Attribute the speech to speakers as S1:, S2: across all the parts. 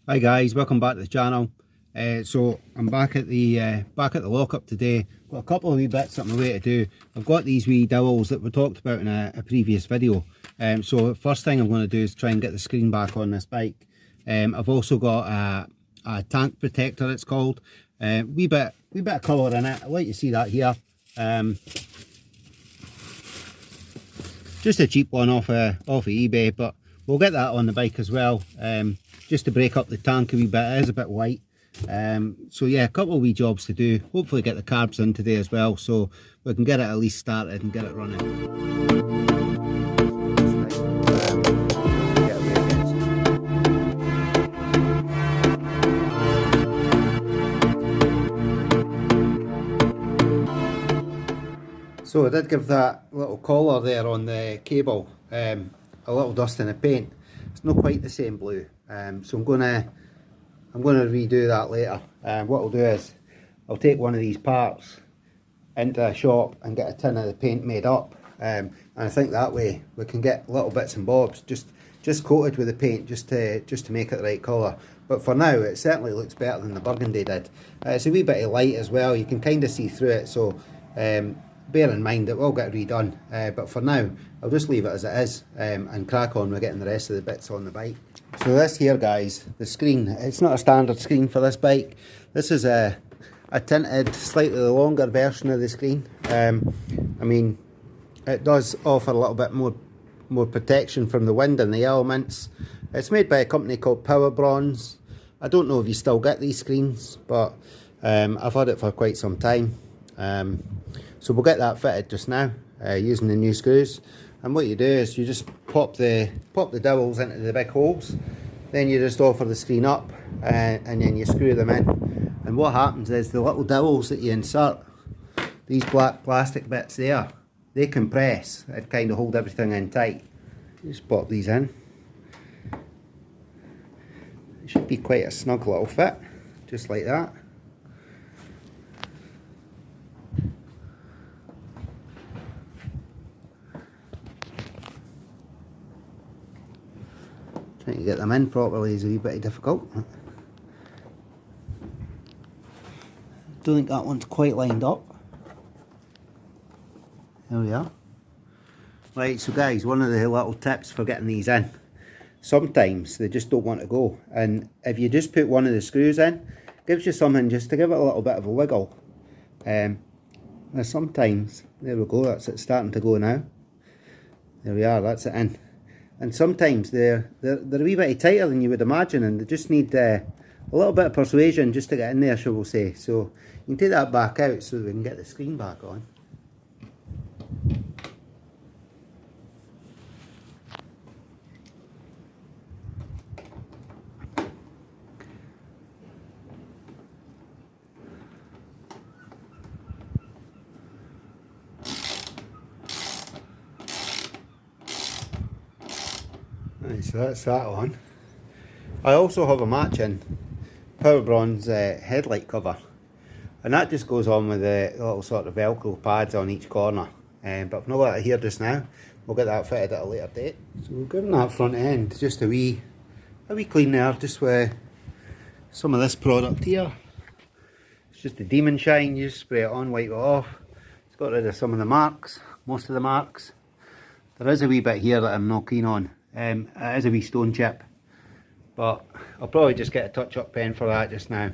S1: Hi guys, welcome back to the channel. So I'm back at the lockup today. Got a couple of wee bits on my way to do. I've got these wee dowels that we talked about in a previous video. So first thing I'm going to do is try and get the screen back on this bike. I've also got a tank protector, it's called. Wee bit of colour in it. I'll let you see that here. Just a cheap one off of eBay, but we'll get that on the bike as well. Just to break up the tank a wee bit. It is a bit white. So yeah, a couple of wee jobs to do. Hopefully get the carbs in today as well, so we can get it at least started and get it running. So I did give that little collar there on the cable a little dust in the paint. It's not quite the same blue. So I'm gonna redo that later. What I'll do is I'll take one of these parts into a shop and get a tin of the paint made up, and I think that way we can get little bits and bobs just coated with the paint just to make it the right colour. But for now it certainly looks better than the burgundy did. It's a wee bit of light as well, you can kind of see through it, so bear in mind it will get redone, but for now I'll just leave it as it is and crack on with getting the rest of the bits on the bike. So this here, guys, the screen, it's not a standard screen for this bike. This is a tinted, slightly longer version of the screen. I mean, it does offer a little bit more protection from the wind and the elements. It's made by a company called Power Bronze. I don't know if you still get these screens, but I've had it for quite some time. So we'll get that fitted just now using the new screws. And what you do is you just pop the dowels into the big holes, then you just offer the screen up and then you screw them in. And what happens is the little dowels that you insert, these black plastic bits there, they compress and kind of hold everything in tight. Just pop these in. It should be quite a snug little fit, just like that. Trying to get them in properly is a wee bit difficult. Don't think that one's quite lined up. There we are. Right, so guys, one of the little tips for getting these in. Sometimes they just don't want to go, and if you just put one of the screws in, it gives you something just to give it a little bit of a wiggle. Now sometimes, there we go, that's it starting to go now. There we are, that's it in. And sometimes they're a wee bit tighter than you would imagine, and they just need a little bit of persuasion just to get in there, shall we say. So you can take that back out so we can get the screen back on. Right, so that's that on. I also have a matching Power Bronze headlight cover, and that just goes on with the little sort of velcro pads on each corner, but I've not got it here just now. We'll get that fitted at a later date. So we're giving that front end just a wee clean there, just with some of this product here. It's just a Demon Shine. You just spray it on, wipe it off. It's got rid of some of the marks, most of the marks. There is a wee bit here that I'm not keen on. It is a wee stone chip, but I'll probably just get a touch-up pen for that just now.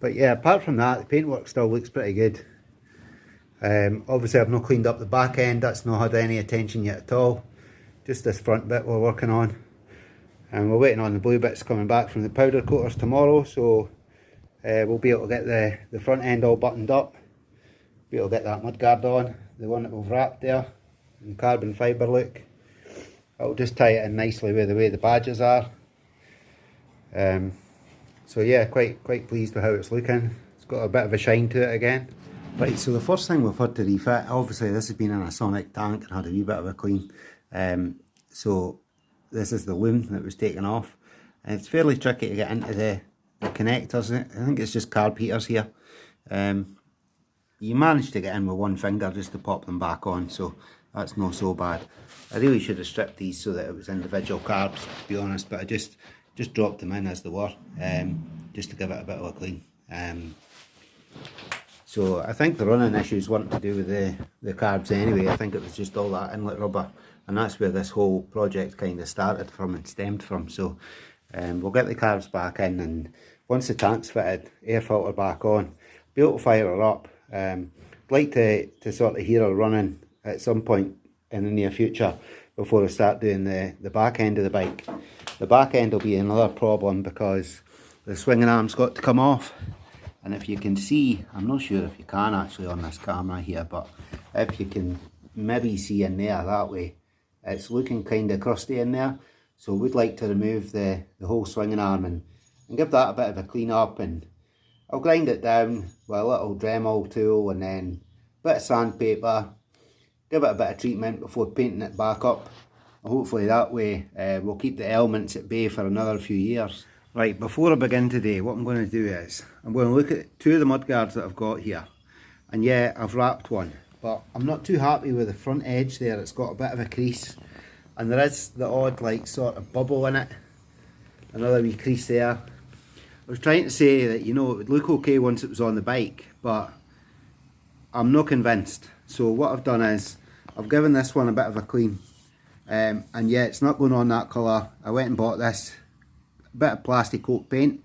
S1: But yeah, apart from that, the paintwork still looks pretty good. Obviously I've not cleaned up the back end, that's not had any attention yet at all. Just this front bit we're working on. And we're waiting on the blue bits coming back from the powder coaters tomorrow, so we'll be able to get the front end all buttoned up. Be able to get that mudguard on, the one that we've wrapped there, in carbon fibre look. I'll just tie it in nicely with the way the badges are. So yeah, quite pleased with how it's looking. It's got a bit of a shine to it again. Right, so the first thing we've had to refit, obviously this has been in a Sonic tank and had a wee bit of a clean. So this is the loom that was taken off. And it's fairly tricky to get into the connectors. I think it's just carb heaters here. You managed to get in with one finger just to pop them back on, so that's not so bad. I really should have stripped these so that it was individual carbs, to be honest, but I just just dropped them in as they were, just to give it a bit of a clean. So I think the running issues weren't to do with the carbs anyway. I think it was just all that inlet rubber, and that's where this whole project kind of started from and stemmed from. So we'll get the carbs back in, and once the tank's fitted, air filter back on, be able to fire her up. I'd like to sort of hear her running at some point in the near future before I start doing the back end of the bike. The back end will be another problem because the swinging arm's got to come off. And if you can see, I'm not sure if you can actually on this camera here, but if you can maybe see in there that way, it's looking kind of crusty in there. So we'd like to remove the whole swinging arm and give that a bit of a clean up, and I'll grind it down with a little Dremel tool and then a bit of sandpaper, give it a bit of treatment before painting it back up. Hopefully that way we'll keep the elements at bay for another few years. Right, before I begin today, what I'm going to do is, I'm going to look at two of the mudguards that I've got here. And yeah, I've wrapped one, but I'm not too happy with the front edge there. It's got a bit of a crease, and there is the odd like sort of bubble in it. Another wee crease there. I was trying to say that, you know, it would look okay once it was on the bike, but I'm not convinced. So what I've done is, I've given this one a bit of a clean. And yeah, it's not going on that colour. I went and bought this bit of plastic coat paint.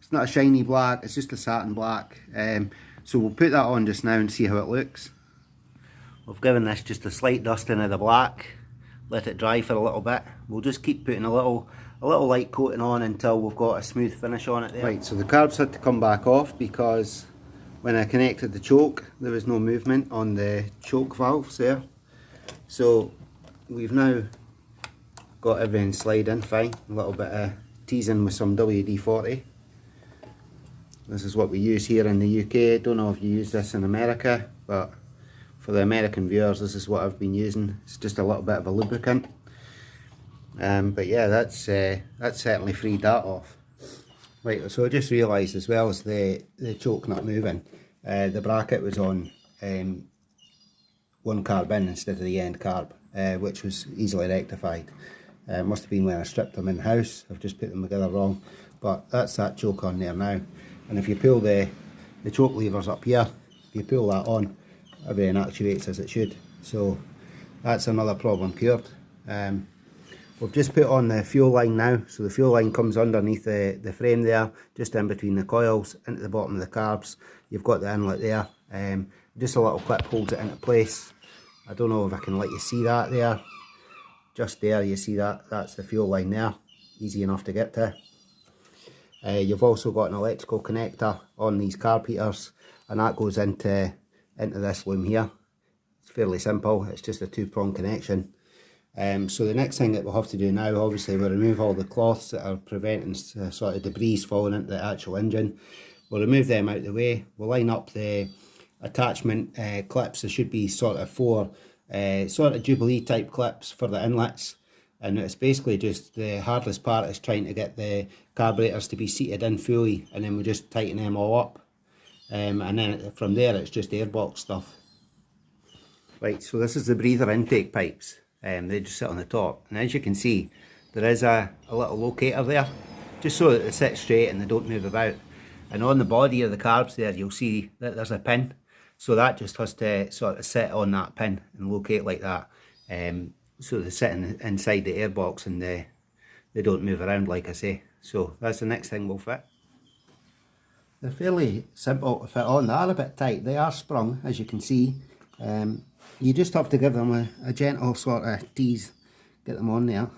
S1: It's not a shiny black, it's just a satin black. So we'll put that on just now and see how it looks. We've given this just a slight dusting of the black, let it dry for a little bit. We'll just keep putting a little light coating on until we've got a smooth finish on it there. Right, so the carbs had to come back off because when I connected the choke there was no movement on the choke valves there. So we've now got everything sliding fine, a little bit of teasing with some WD-40. This is what we use here in the UK. Don't know if you use this in America, but for the American viewers, this is what I've been using. It's just a little bit of a lubricant. But yeah, that's certainly freed that off. Right, so I just realised as well as the choke not moving, the bracket was on one carb in instead of the end carb, which was easily rectified. Must have been when I stripped them in house. I've just put them together wrong, but that's that choke on there now. And if you pull the choke levers up here, if you pull that on, everything actuates as it should. So that's another problem cured. We've just put on the fuel line now, so the fuel line comes underneath the frame there, just in between the coils, into the bottom of the carbs. You've got the inlet there, just a little clip holds it into place. I don't know if I can let you see that there. Just there, you see that's the fuel line there, easy enough to get to. You've also got an electrical connector on these carb heaters, and that goes into this loom here. It's fairly simple, it's just a two-prong connection. So the next thing that we'll have to do now, obviously, we'll remove all the cloths that are preventing sort of debris falling into the actual engine. We'll remove them out of the way. We'll line up the attachment clips. There should be sort of four sort of Jubilee type clips for the inlets, and it's basically just the hardest part is trying to get the carburetors to be seated in fully, and then we just tighten them all up, and then from there it's just airbox stuff. Right, so this is the breather intake pipes. They just sit on the top, and as you can see there is a little locator there, just so that they sit straight and they don't move about. And on the body of the carbs there, you'll see that there's a pin. So that just has to sort of sit on that pin and locate like that. So they sit inside the airbox and they don't move around, like I say. So that's the next thing we'll fit. They're fairly simple to fit on. They are a bit tight. They are sprung, as you can see. You just have to give them a gentle sort of tease, get them on there.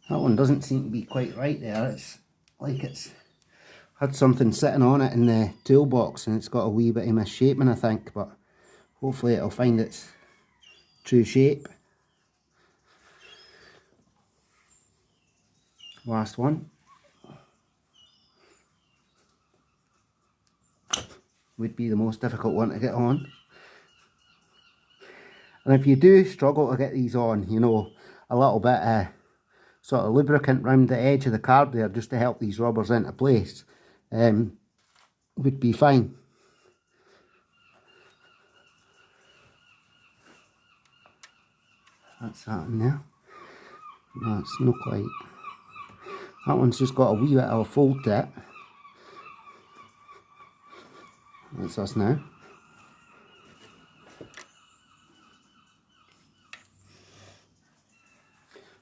S1: That one doesn't seem to be quite right there. It's like it's had something sitting on it in the toolbox and it's got a wee bit of misshaping, I think, but hopefully it'll find its true shape. Last one. Would be the most difficult one to get on. And if you do struggle to get these on, you know, a little bit of sort of lubricant round the edge of the carb there just to help these rubbers into place. would be fine. That's that in there. No, it's not quite. That one's just got a wee bit of a fold to it. That's us now.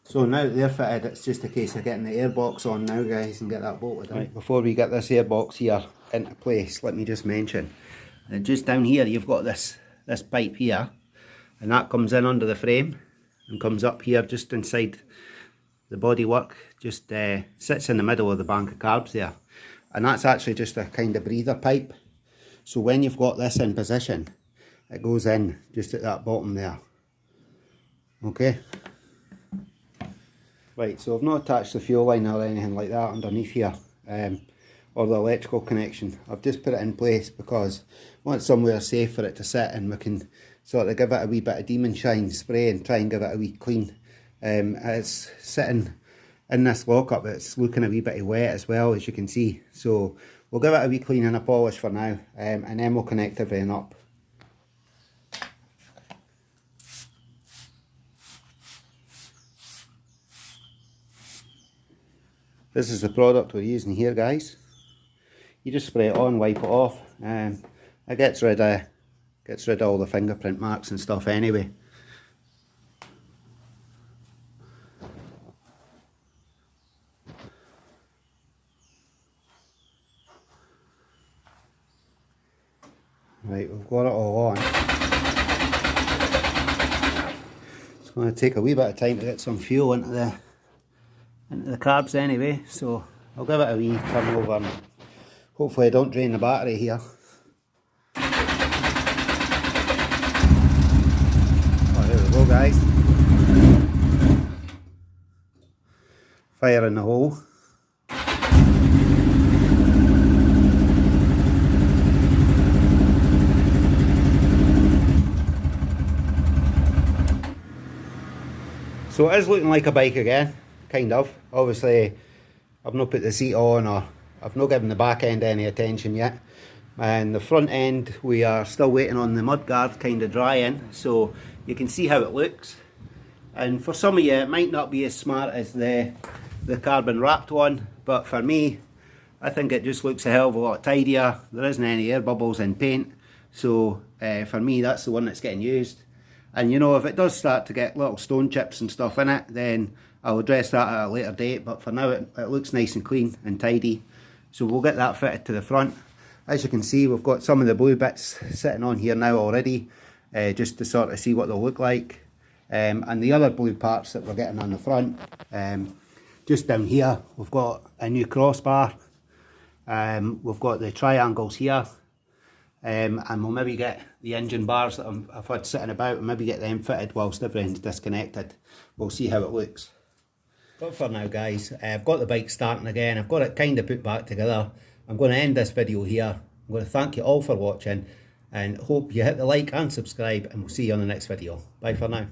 S1: So now that they're fitted, it's just a case of getting the airbox on now, guys, and get that bolted in. Right, before we get this airbox here into place, let me just mention that just down here you've got this pipe here, and that comes in under the frame and comes up here just inside the bodywork, just sits in the middle of the bank of carbs there, and that's actually just a kind of breather pipe. So when you've got this in position, it goes in just at that bottom there. Okay. Right, so I've not attached the fuel line or anything like that underneath here, or the electrical connection. I've just put it in place because I want somewhere safe for it to sit, and we can sort of give it a wee bit of demon shine spray and try and give it a wee clean. It's sitting in this lockup, it's looking a wee bit wet as well, as you can see. So we'll give it a wee clean and a polish for now, and then we'll connect everything up. This is the product we're using here, guys. You just spray it on, wipe it off, and it gets rid of all the fingerprint marks and stuff anyway. Right, we've got it all on. It's going to take a wee bit of time to get some fuel into the carbs anyway, so I'll give it a wee turn over and hopefully I don't drain the battery here. Oh, there we go, guys. Fire in the hole. So it is looking like a bike again. Kind of. Obviously I've not put the seat on, or I've not given the back end any attention yet, and the front end we are still waiting on the mudguard kind of drying, so you can see how it looks. And for some of you it might not be as smart as the carbon wrapped one, but for me I think it just looks a hell of a lot tidier. There isn't any air bubbles in paint, so for me that's the one that's getting used. And you know, if it does start to get little stone chips and stuff in it, then I'll address that at a later date, but for now it looks nice and clean and tidy. So we'll get that fitted to the front. As you can see, we've got some of the blue bits sitting on here now already, just to sort of see what they'll look like. And the other blue parts that we're getting on the front, just down here, we've got a new crossbar, we've got the triangles here, and we'll maybe get the engine bars that I've had sitting about, and maybe get them fitted whilst everything's disconnected. We'll see how it looks. But for now, guys, I've got the bike starting again. I've got it kind of put back together. I'm going to end this video here. I'm going to thank you all for watching, and hope you hit the like and subscribe, and we'll see you on the next video. Bye for now.